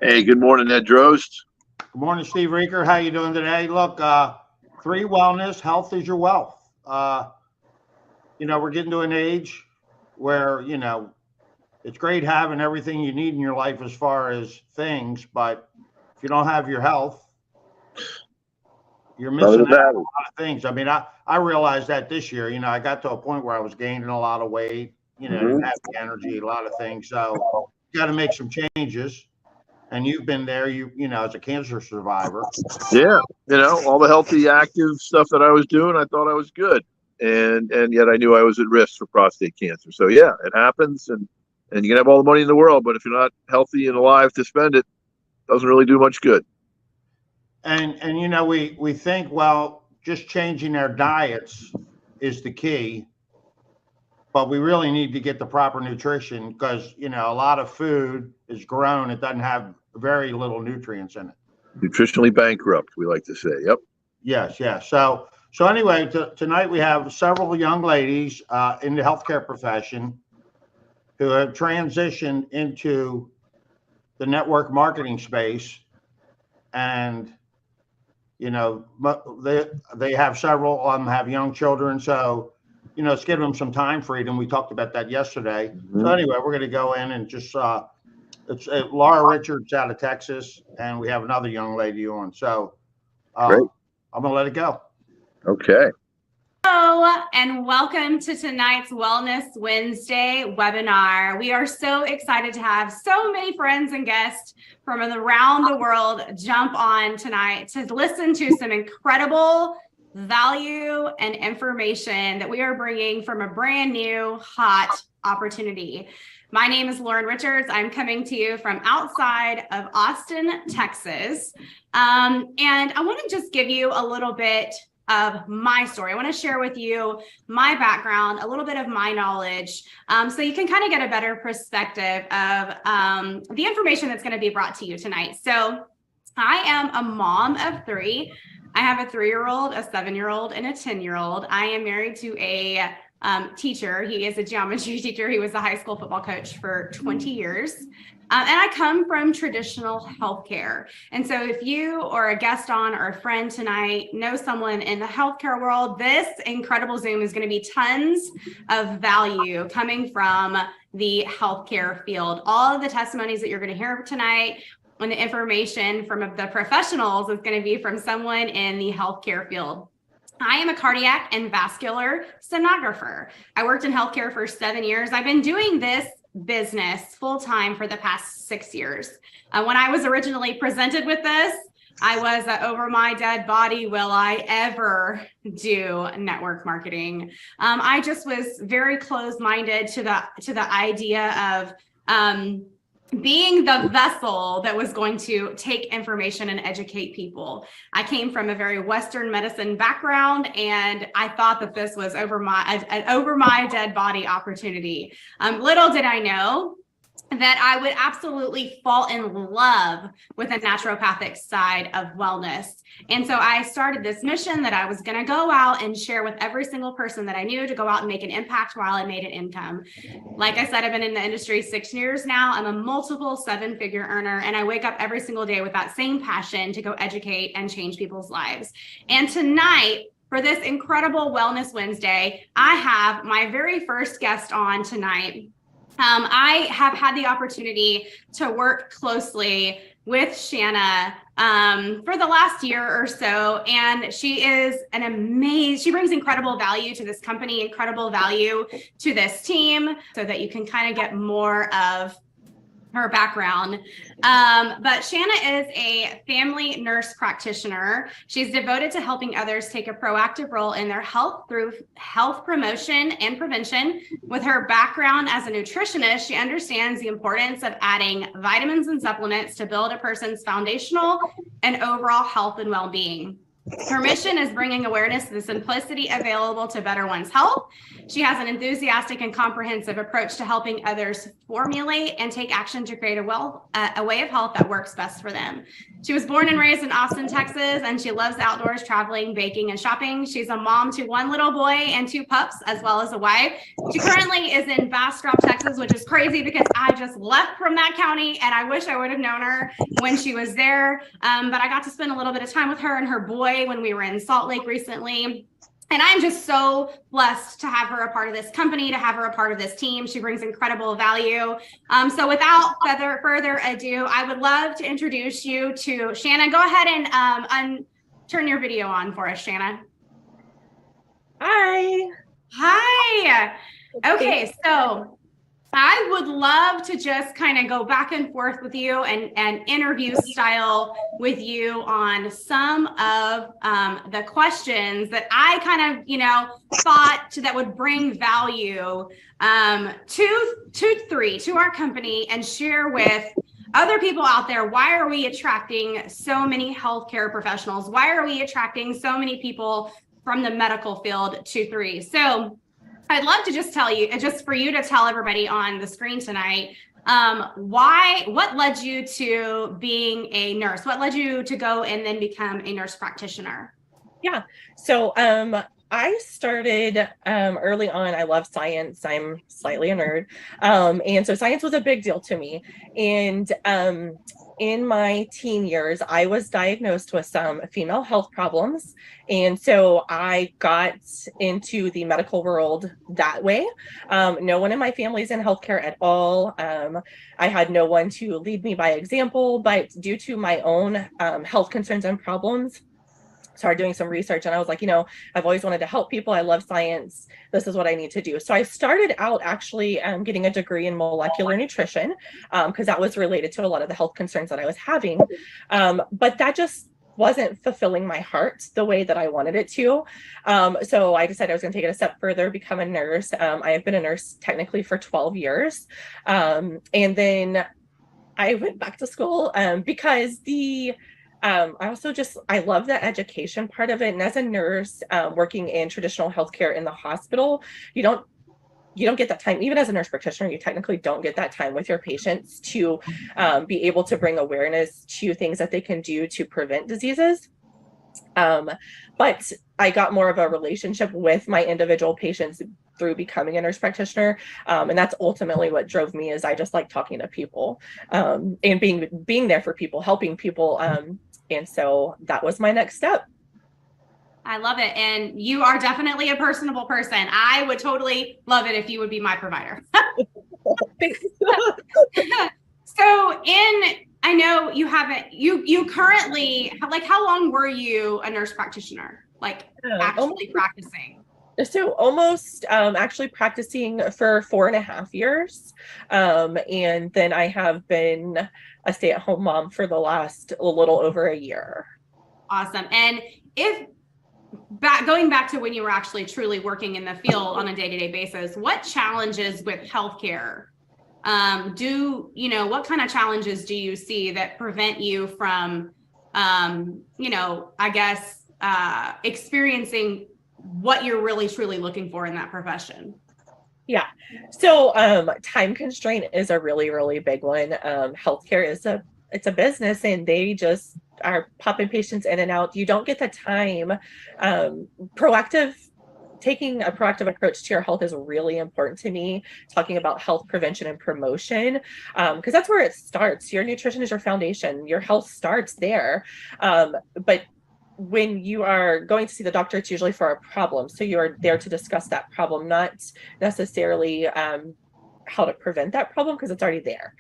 Hey, good morning, Ed Drost. Good morning, Steve Reeker. How you doing today? Look, three wellness, health is your wealth. We're getting to an age where, it's great having everything you need in your life as far as things, but if you don't have your health, you're missing out on a lot of things. I mean, I realized that this year, I got to a point where I was gaining a lot of weight, didn't have the energy, a lot of things. So you got to make some changes. And you've been there, as a cancer survivor. Yeah, all the healthy, active stuff that I was doing, I thought I was good, and yet I knew I was at risk for prostate cancer. So yeah, it happens, and you can have all the money in the world, but if you're not healthy and alive to spend it, doesn't really do much good. And we think, well, just changing our diets is the key, but we really need to get the proper nutrition because a lot of food is grown, it doesn't have very little nutrients in it. Nutritionally bankrupt, we like to say. Yep. Yes. So anyway, tonight we have several young ladies in the healthcare profession who have transitioned into the network marketing space, and they have several of them have young children, so it's giving them some time freedom. We talked about that yesterday. So anyway, we're going to go in and just it's Laura Richards out of Texas, and we have another young lady on. So I'm going to let it go. Okay. Hello, and welcome to tonight's Wellness Wednesday webinar. We are so excited to have so many friends and guests from around the world jump on tonight to listen to some incredible value and information that we are bringing from a brand new hot opportunity. My name is Lauren Richards. I'm coming to you from outside of Austin, Texas. And I want to just give you a little bit of my story. I want to share with you my background, a little bit of my knowledge, so you can kind of get a better perspective of the information that's going to be brought to you tonight. So I am a mom of three. I have a 3-year-old, a 7-year-old, and a 10-year-old. I am married to a teacher. He is a geometry teacher. He was a high school football coach for 20 years. And I come from traditional healthcare. And so if you or a guest on or a friend tonight know someone in the healthcare world, this incredible Zoom is going to be tons of value coming from the healthcare field. All of the testimonies that you're going to hear tonight and the information from the professionals is going to be from someone in the healthcare field. I am a cardiac and vascular sonographer. I worked in healthcare for 7 years. I've been doing this business full-time for the past 6 years. When I was originally presented with this, I was over my dead body, will I ever do network marketing? I just was very closed-minded to the idea of being the vessel that was going to take information and educate people. I came from a very Western medicine background, and I thought that this was over my dead body opportunity. Little did I know that I would absolutely fall in love with the naturopathic side of wellness. And so I started this mission that I was going to go out and share with every single person that I knew to go out and make an impact while I made an income. Like I said, I've been in the industry 6 years now. I'm a multiple 7-figure earner, and I wake up every single day with that same passion to go educate and change people's lives. And tonight, for this incredible Wellness Wednesday, I have my very first guest on tonight. I have had the opportunity to work closely with Shanna for the last year or so, and she is she brings incredible value to this company, incredible value to this team, so that you can kind of get more of her background. But Shanna is a family nurse practitioner. She's devoted to helping others take a proactive role in their health through health promotion and prevention. With her background as a nutritionist, she understands the importance of adding vitamins and supplements to build a person's foundational and overall health and well-being. Her mission is bringing awareness to the simplicity available to better one's health. She has an enthusiastic and comprehensive approach to helping others formulate and take action to create a way of health that works best for them. She was born and raised in Austin, Texas, and she loves outdoors, traveling, baking, and shopping. She's a mom to 1 little boy and 2 pups, as well as a wife. She currently is in Bastrop, Texas, which is crazy because I just left from that county, and I wish I would have known her when she was there. But I got to spend a little bit of time with her and her boy when we were in Salt Lake recently. And I'm just so blessed to have her a part of this company, to have her a part of this team. She brings incredible value. So without further ado, I would love to introduce you to Shanna. Go ahead and turn your video on for us, Shanna. Hi. Hi. Okay, so I would love to just kind of go back and forth with you and interview style with you on some of the questions that I kind of, thought that would bring value to our company and share with other people out there. Why are we attracting so many healthcare professionals? Why are we attracting so many people from the medical field to 3? So I'd love to just tell you, just for you to tell everybody on the screen tonight, what led you to being a nurse? What led you to go and then become a nurse practitioner? Yeah. So I started early on. I love science. I'm slightly a nerd. And so science was a big deal to me. And in my teen years, I was diagnosed with some female health problems. And so I got into the medical world that way. No one in my family is in healthcare at all. I had no one to lead me by example, but due to my own health concerns and problems, started doing some research, and I was like, I've always wanted to help people. I love science. This is what I need to do. So I started out actually getting a degree in molecular nutrition because that was related to a lot of the health concerns that I was having. But that just wasn't fulfilling my heart the way that I wanted it to. So I decided I was going to take it a step further, become a nurse. I have been a nurse technically for 12 years. And then I went back to school because I love the education part of it. And as a nurse working in traditional healthcare in the hospital, you don't get that time. Even as a nurse practitioner, you technically don't get that time with your patients to be able to bring awareness to things that they can do to prevent diseases. But I got more of a relationship with my individual patients through becoming a nurse practitioner. And that's ultimately what drove me, is I just like talking to people and being there for people, helping people. And so that was my next step. I love it. And you are definitely a personable person. I would totally love it if you would be my provider. So I know you haven't, you currently, like, how long were you a nurse practitioner? Like actually practicing? So almost actually practicing for 4.5 years. And then I have been a stay-at-home mom for the last a little over a year. Awesome. And going back to when you were actually truly working in the field on a day-to-day basis, what challenges with healthcare what kind of challenges do you see that prevent you from, experiencing what you're really truly looking for in that profession? Yeah. So time constraint is a really, really big one. Healthcare it's a business, and they just are popping patients in and out. You don't get the time. Taking a proactive approach to your health is really important to me. Talking about health prevention and promotion, because that's where it starts. Your nutrition is your foundation. Your health starts there. But when you are going to see the doctor, it's usually for a problem. So you are there to discuss that problem, not necessarily how to prevent that problem, because it's already there.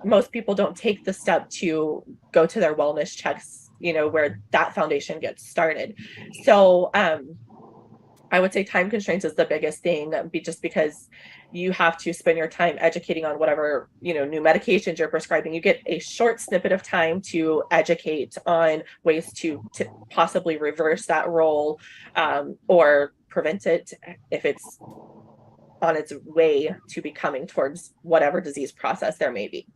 Most people don't take the step to go to their wellness checks, where that foundation gets started. So I would say time constraints is the biggest thing, just because you have to spend your time educating on whatever, new medications you're prescribing. You get a short snippet of time to educate on ways to possibly reverse that role or prevent it if it's on its way to becoming towards whatever disease process there may be.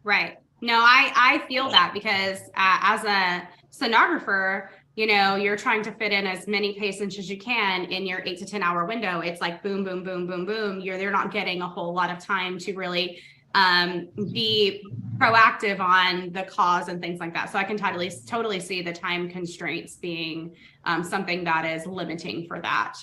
Right. No, I feel that, because as a sonographer, you're trying to fit in as many patients as you can in your 8 to 10 hour window. It's like boom, boom, boom, boom, boom. They're not getting a whole lot of time to really be proactive on the cause and things like that. So I can totally see the time constraints being something that is limiting for that.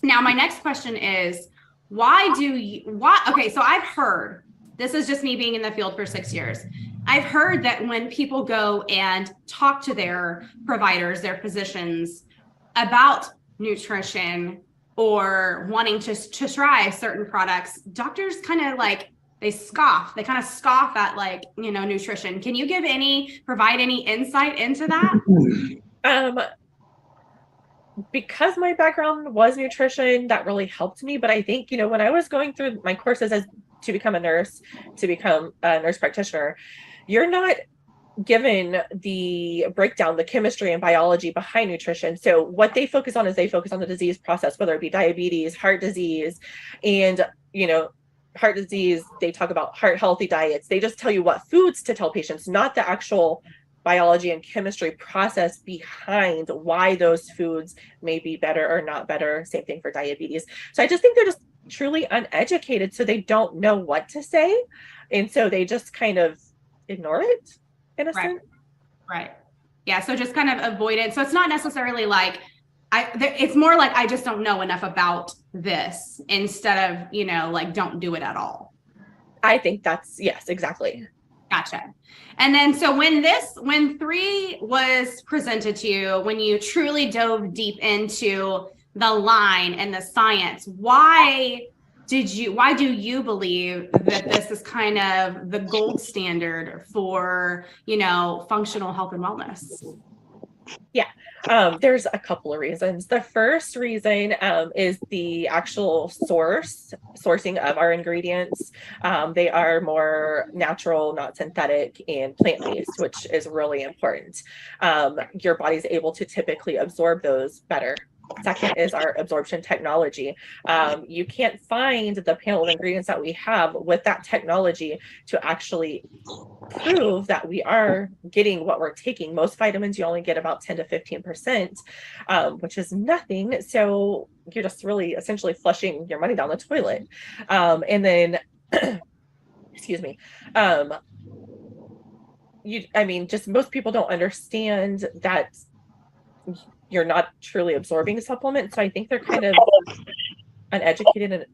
Now, my next question is, okay, so I've heard, this is just me being in the field for 6 years. I've heard that when people go and talk to their providers, their physicians about nutrition or wanting to try certain products, doctors kind of like, they scoff at like, nutrition. Can you provide any insight into that? Because my background was nutrition, that really helped me. But I think, when I was going through my courses to become a nurse, to become a nurse practitioner, you're not given the breakdown, the chemistry and biology behind nutrition. So what they focus on is they focus on the disease process, whether it be diabetes, heart disease, and, heart disease, they talk about heart healthy diets. They just tell you what foods to tell patients, not the actual biology and chemistry process behind why those foods may be better or not better. Same thing for diabetes. So I just think they're just truly uneducated, so they don't know what to say. And so they just kind of ignore it in a sense. Right. Yeah. So just kind of avoid it. So it's not necessarily like, it's more like, I just don't know enough about this instead of, like, don't do it at all. I think yes, exactly. Gotcha. And then, so when 3 was presented to you, when you truly dove deep into the line and the science, why do you believe that this is kind of the gold standard for, functional health and wellness? Yeah. There's a couple of reasons. The first reason is the actual sourcing of our ingredients. They are more natural, not synthetic, and plant-based, which is really important. Your body's able to typically absorb those better. Second is our absorption technology. You can't find the panel of ingredients that we have with that technology to actually prove that we are getting what we're taking. Most vitamins, you only get about 10 to 15%, which is nothing. So you're just really essentially flushing your money down the toilet. And then, excuse me, just most people don't understand that you're not truly absorbing supplements. So I think they're kind of uneducated and,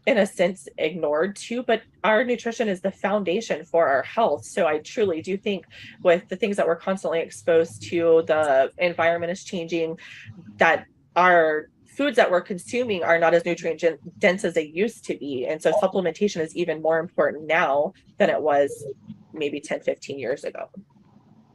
in a sense, ignored too. But our nutrition is the foundation for our health. So I truly do think, with the things that we're constantly exposed to, the environment is changing, that our foods that we're consuming are not as nutrient dense as they used to be. And so supplementation is even more important now than it was maybe 10, 15 years ago.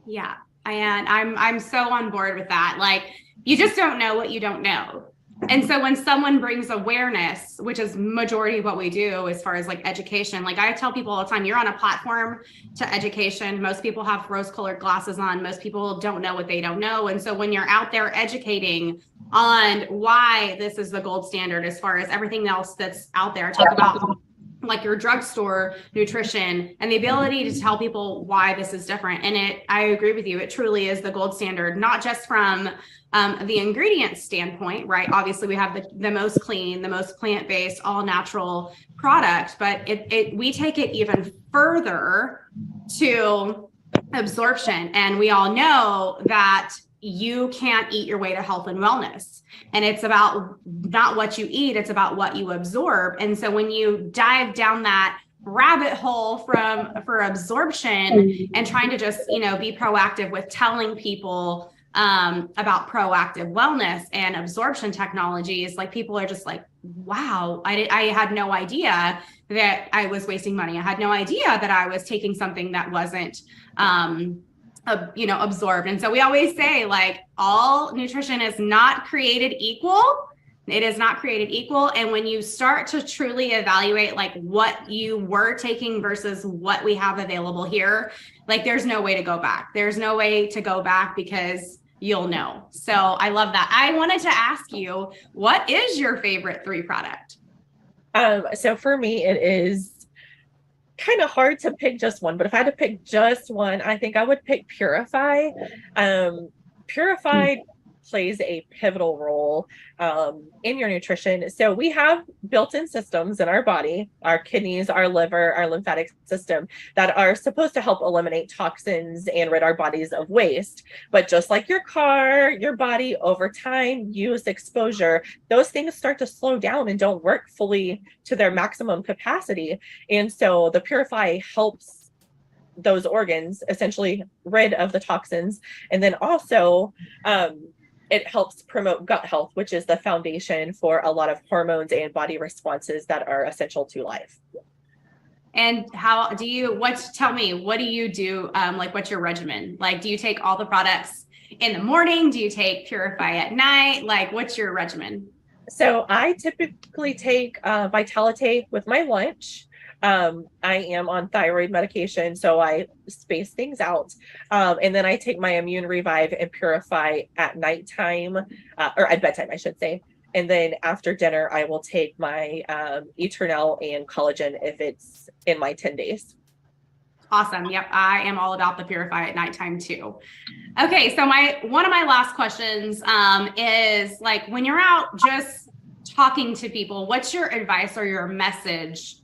Yeah. And I'm so on board with that. Like, you just don't know what you don't know. And so when someone brings awareness, which is majority of what we do as far as like education, like I tell people all the time, you're on a platform to education. Most people have rose-colored glasses on. Most people don't know what they don't know. And so when you're out there educating on why this is the gold standard as far as everything else that's out there, talk about like your drugstore nutrition and the ability to tell people why this is different. And I agree with you. It truly is the gold standard, not just from the ingredient standpoint, right? Obviously we have the most clean, the most plant-based, all natural product, but we take it even further to absorption. And we all know that you can't eat your way to health and wellness. And it's about not what you eat, it's about what you absorb. And so when you dive down that rabbit hole for absorption and trying to just, be proactive with telling people about proactive wellness and absorption technologies, like people are just like, wow, I had no idea that I was wasting money. I had no idea that I was taking something that wasn't absorbed. And so we always say, like, all nutrition is not created equal. It is not created equal. And when you start to truly evaluate like what you were taking versus what we have available here, like there's no way to go back. There's no way to go back because you'll know. So I love that. I wanted to ask you, what is your favorite 3 product? So for me, it is kind of hard to pick just one, but if I had to pick just one, I think I would pick Purify. Purified plays a pivotal role in your nutrition. So we have built-in systems in our body, our kidneys, our liver, our lymphatic system, that are supposed to help eliminate toxins and rid our bodies of waste. But just like your car, your body, over time, use, exposure, those things start to slow down and don't work fully to their maximum capacity. And so the Purify helps those organs essentially rid of the toxins. And then also it helps promote gut health, which is the foundation for a lot of hormones and body responses that are essential to life. And how do you, tell me, what do you do? Like, what's your regimen? Like, do you take all the products in the morning? Do you take Purify at night? Like, what's your regimen? So I typically take Vitality with my lunch. I am on thyroid medication, so I space things out. And then I take my Immune Revive and Purify at nighttime, or at bedtime, I should say. And then after dinner, I will take my Eternal and Collagen if it's in my 10 days. Awesome. Yep. I am all about the Purify at nighttime too. Okay. So one of my last questions is, like, when you're out just talking to people, what's your advice or your message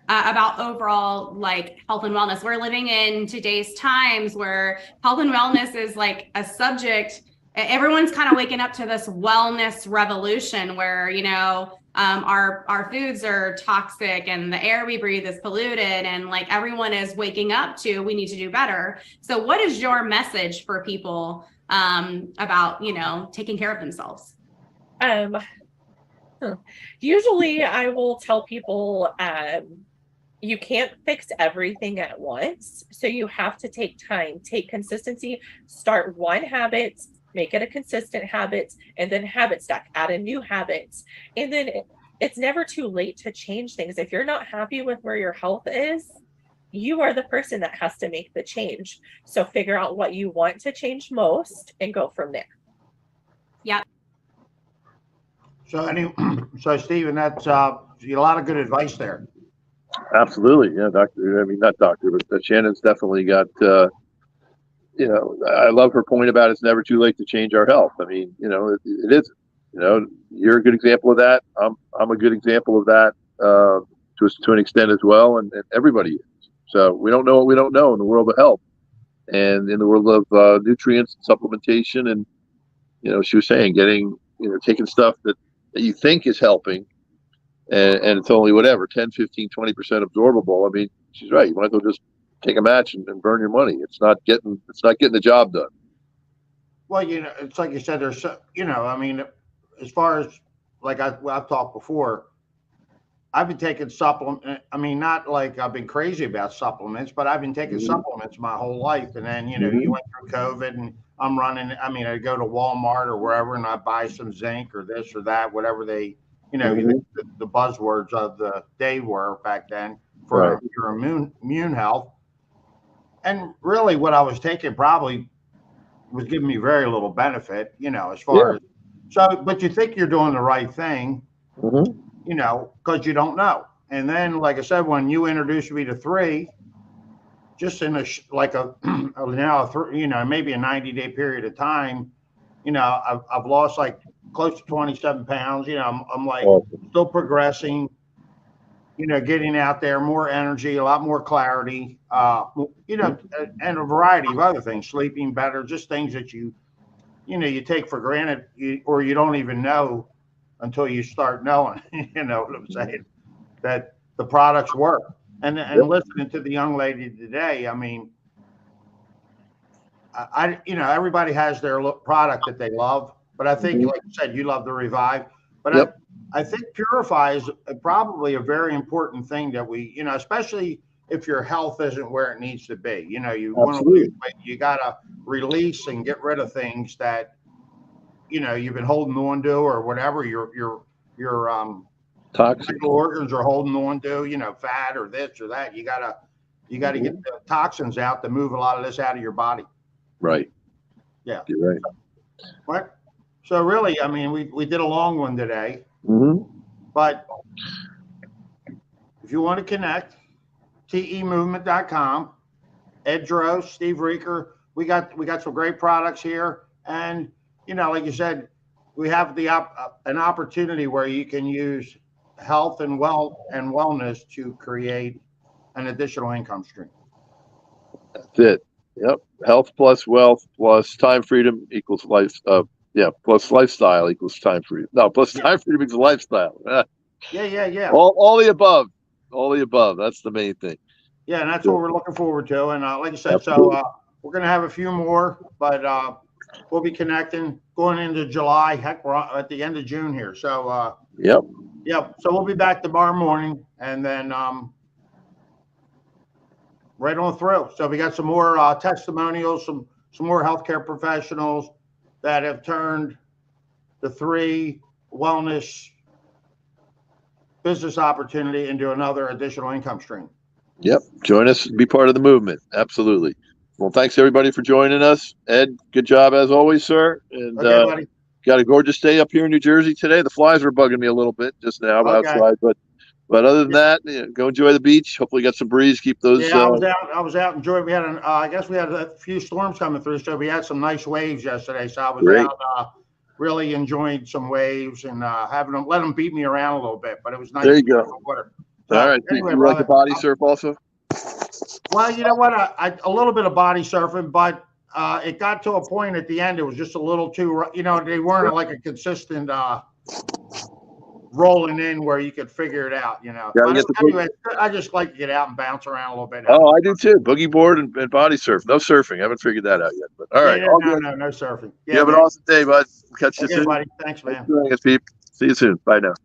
about overall, like, health and wellness? We're living in today's times where health and wellness is like a subject. Everyone's kind of waking up to this wellness revolution where, you know, our foods are toxic and the air we breathe is polluted, and like everyone is waking up to, we need to do better. So what is your message for people about, you know, taking care of themselves? Usually I will tell people, you can't fix everything at once. So you have to take time, take consistency, start one habit, make it a consistent habit, and then habit stack, add in new habits. And then it's never too late to change things. If you're not happy with where your health is, you are the person that has to make the change. So figure out what you want to most and go from there. Yeah. So Stephen, that's a lot of good advice there. Absolutely. Yeah, doctor. I mean, not doctor, but Shannon's definitely got, you know, I love her point about it's never too late to change our health. I mean, you know, it isn't. You know, you're a good example of that. I'm a good example of that to an extent as well, and everybody is. So we don't know what we don't know in the world of health and in the world of nutrients and supplementation. And, you know, she was saying taking stuff that you think is helping, and it's only whatever 10, 15, 20% absorbable. I mean, she's right. You might as well just take a match and burn your money. It's not getting the job done. Well, you know, it's like you said, there's, you know, I mean, as far as, like I've talked before, I've been taking supplements. I mean, not like I've been crazy about supplements, but I've been taking supplements my whole life. And then, you know, you went through COVID, and I'm running, I mean, I go to Walmart or wherever and I buy some zinc or this or that, whatever they, you know, the buzzwords of the day were back then for your immune health. And really what I was taking probably was giving me very little benefit, you know, as far as, so, but you think you're doing the right thing, you know, because you don't know. And then, like I said, when you introduced me to 3, just in you know, maybe a 90-day period of time, you know, I've lost like close to 27 pounds. You know, I'm like still progressing, you know, getting out there, more energy, a lot more clarity, you know, and a variety of other things, sleeping better, just things that you know, you take for granted, or you don't even know until you start knowing, you know what I'm saying, that the products work. And listening to the young lady today, I mean, you know, everybody has their product that they love, but I think, like you said, you love the Revive, but I think Purify is probably a very important thing that we, you know, especially if your health isn't where it needs to be. You know, you want to lose weight, you got to release and get rid of things that, you know, you've been holding on to, or whatever your toxic organs are holding on to, you know, fat or this or that. You gotta get the toxins out to move a lot of this out of your body. Right. Yeah. You're right. What? So really, I mean, we did a long one today, but if you want to connect, temovement.com, Ed Droz, Steve Reeker, we got some great products here. And, you know, like you said, we have an opportunity where you can use health and wellness to create an additional income stream. That's it. Yep. Health plus wealth plus time freedom equals life. Plus lifestyle equals time freedom. No, plus time freedom equals lifestyle. Yeah. All the above. All the above. That's the main thing. Yeah, and that's what we're looking forward to. And like I said, Absolutely. so we're going to have a few more, but we'll be connecting going into July. Heck, we're at the end of June here. So, Yep. So we'll be back tomorrow morning, and then right on through. So we got some more testimonials, some more healthcare professionals that have turned the 3 wellness business opportunity into another additional income stream. Yep. Join us and be part of the movement. Absolutely. Well, thanks everybody for joining us. Ed, good job as always, sir. And Okay, buddy. got a gorgeous day up here in New Jersey today. The flies were bugging me a little bit just now outside, but other than that, go enjoy the beach. Hopefully, got some breeze. Keep those. Yeah, I was out enjoying. We had I guess we had a few storms coming through, so we had some nice waves yesterday. So I was out, really enjoying some waves and let them beat me around a little bit. But it was nice. There you go. Water. All right. Anyway, you like the body surf also? Well, you know what? A little bit of body surfing, but it got to a point at the end. It was just a little too. You know, they weren't like a consistent. Rolling in where you could figure it out, you know. But anyway, I just like to get out and bounce around a little bit. Oh, I do too. Boogie board and body surf. No surfing. I haven't figured that out yet. But all right. No surfing. You have an awesome day, bud. Catch you soon. Buddy. Thanks, man. Thanks for joining us, Pete. See you soon. Bye now.